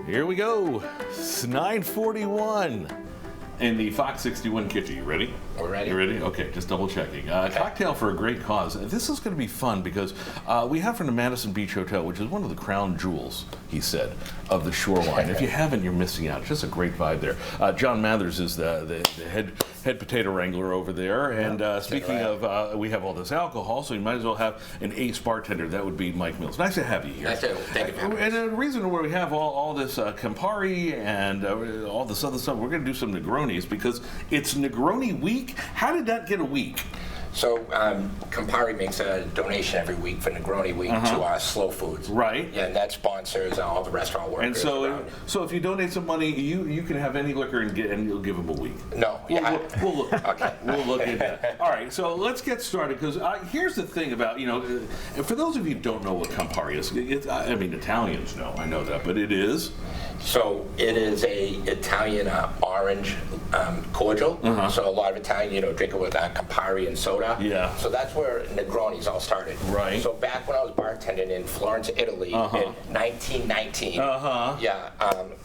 Here we go. It's 9:41 in the Fox 61 kitchen. You ready? We're ready. You ready? Okay, just double checking. Cocktail for a great cause. This is going to be fun because we have from the Madison Beach Hotel, which is one of the crown jewels, he said, of the shoreline. If you haven't, you're missing out. It's just a great vibe there. John Mathers is the head potato wrangler over there. And speaking of, we have all this alcohol, so you might as well have an ace bartender. That would be Mike Mills. Nice to have you here. Nice to thank you for having me. And the reason why we have all this Campari and all this other stuff, we're going to do some Negronis because it's Negroni week. How did that get a week? So Campari makes a donation every week for Negroni Week to Slow Foods. Right. Yeah, and that sponsors all the restaurant workers. And so if you donate some money, you can have any liquor and you'll give them a week. No. We'll look. Okay. We'll look at that. All right. So let's get started because here's the thing about for those of you who don't know what Campari is, Italians know. I know that, but it is. So it is a Italian orange cordial. So a lot of Italian, drink it with Campari and soda. Yeah. So that's where Negronis all started. Right. So back when I was bartending in Florence, Italy, in 1919,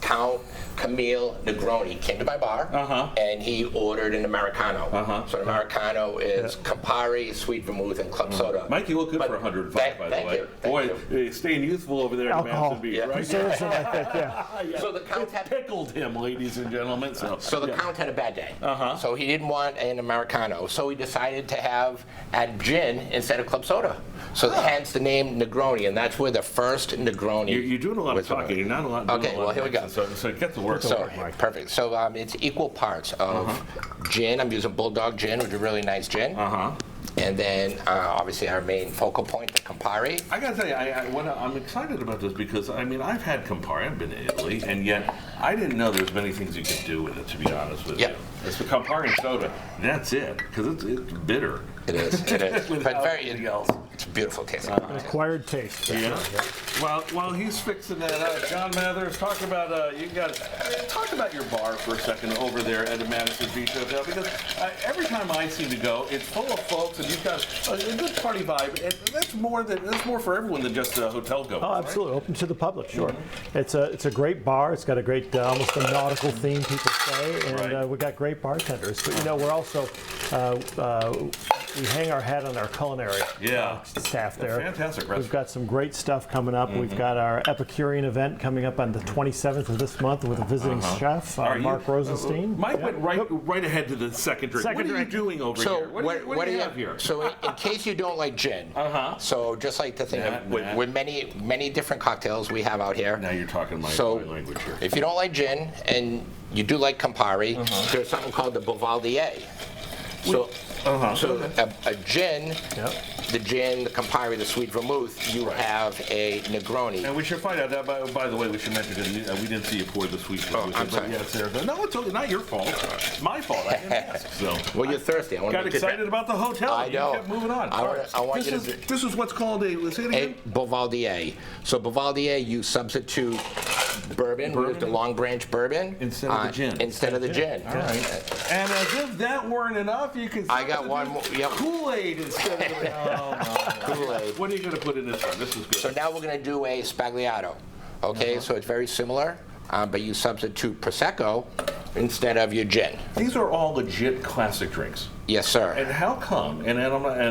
Count Camille Negroni came to my bar, and he ordered an Americano. So an Americano is Campari, sweet vermouth, and club soda. Mike, you look good for 105, by the way. Boy, you're staying youthful over there in Madison Beach, right? Seriously, like that, yeah. So the Count had pickled him, ladies and gentlemen. So the Count had a bad day. So he didn't want an Americano. So he decided to add gin instead of club soda. So hence the name Negroni, and that's where the first Negroni. You're doing a lot of talking. You're not a lot. Okay, well here we go. So get to work. Perfect. So it's equal parts of gin. I'm using Bulldog gin, which is a really nice gin. And then, obviously, our main focal point, the Campari. I gotta tell you, I'm excited about this because, I've had Campari, I've been to Italy, and yet I didn't know there's many things you could do with it, to be honest with you. It's the Campari and soda, that's it, because it's bitter. It is. But anything else. It's a beautiful taste. An acquired taste. Yeah. Well, while he's fixing that up, John Mathers, talk about your bar for a second over there at the Madison Beach Hotel, because every time I seem to go, it's full of folks, and you've got a good party vibe. And that's more for everyone than just a hotel goer. Oh, absolutely, open to the public, sure. It's a great bar. It's got a great, almost a nautical theme, people say, and we got great bartenders. But we're also we hang our hat on our culinary staff there. Fantastic restaurant. We've got some great stuff coming up. We've got our Epicurean event coming up on the 27th of this month with a visiting chef, Mark Rosenstein. Mike went right ahead to the second drink. What are you doing over here? What do you have here? So in case you don't like gin, so just like to think of with many different cocktails we have out here. Now you're talking my language here. If you don't like gin and you do like Campari, there's something called the Boulevardier. So a gin, the gin, the Campari, the sweet vermouth, you have a Negroni. And we should find out that, by the way, we should mention that we didn't see you pour the sweet vermouth. I'm sorry. Yeah, it's there. No, it's not your fault. It's my fault. I didn't ask. So. Well, you're thirsty. I got excited about the hotel. I know. You kept moving on. This is what's called a Boulevardier. So Boulevardier, you substitute bourbon with the Long Branch bourbon instead of the gin. Instead of the gin. All right. And as if that weren't enough, you can. I got one more. Yep. Kool-Aid instead of the Kool-Aid. What are you going to put in this one? This is good. So now we're going to do a Spagliato. Okay, so it's very similar, but you substitute Prosecco instead of your gin. These are all legit classic drinks. Yes, sir. And how come? And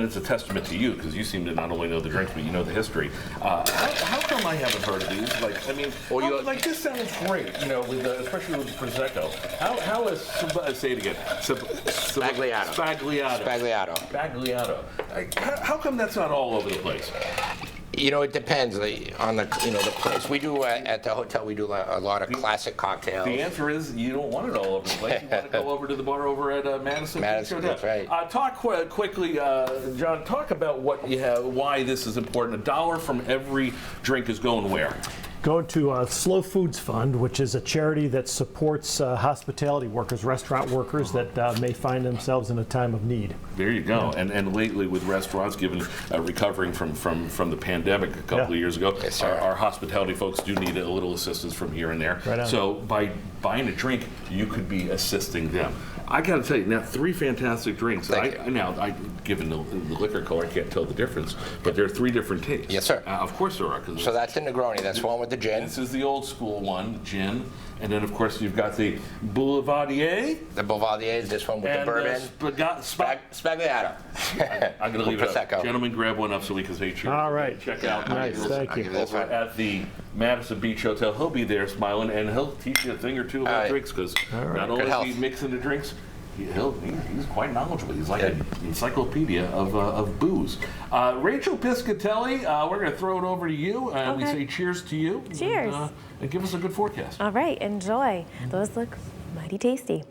it's a testament to you because you seem to not only know the drinks but you know the history. How come I haven't heard of these? This sounds great. Especially with the Prosecco. How is say it again? Spagliato. How come that's not all over the place? It depends on the place. We do at the hotel. We do a lot of classic cocktails. The answer is you don't want it all over the place. You want to go over to the bar over at Madison. That's right. Talk quickly, John. Talk about what you have, why this is important. $1 from every drink is going where? Go to Slow Foods Fund, which is a charity that supports hospitality workers, restaurant workers that may find themselves in a time of need. There you go. Yeah. And lately with restaurants recovering from the pandemic a couple of years ago, yes, our hospitality folks do need a little assistance from here and there. Right on. So by buying a drink, you could be assisting them. I got to tell you, now 3 fantastic drinks. Thank you. Now, given the liquor color, I can't tell the difference, but there are 3 different tastes. Yes, sir. Of course there are. So that's the Negroni. That's one with the gin. This is the old school one, gin. And then, of course, you've got the Boulevardier. The Boulevardier is this one with the bourbon. Spagliato. I'm going to leave it up. Prosecco. Gentlemen, grab one up so we can say cheers. All right. Check out Nice, thank you. That's over fine. at the Madison Beach Hotel. He'll be there smiling, and he'll teach you a thing or two about right. drinks, because not Good only is health. he mixing the drinks, he's quite knowledgeable. He's like an encyclopedia of booze. Rachel Piscatelli, we're going to throw it over to you, and we Okay. say cheers to you. Cheers. And give us a good forecast. All right, enjoy. Those look mighty tasty.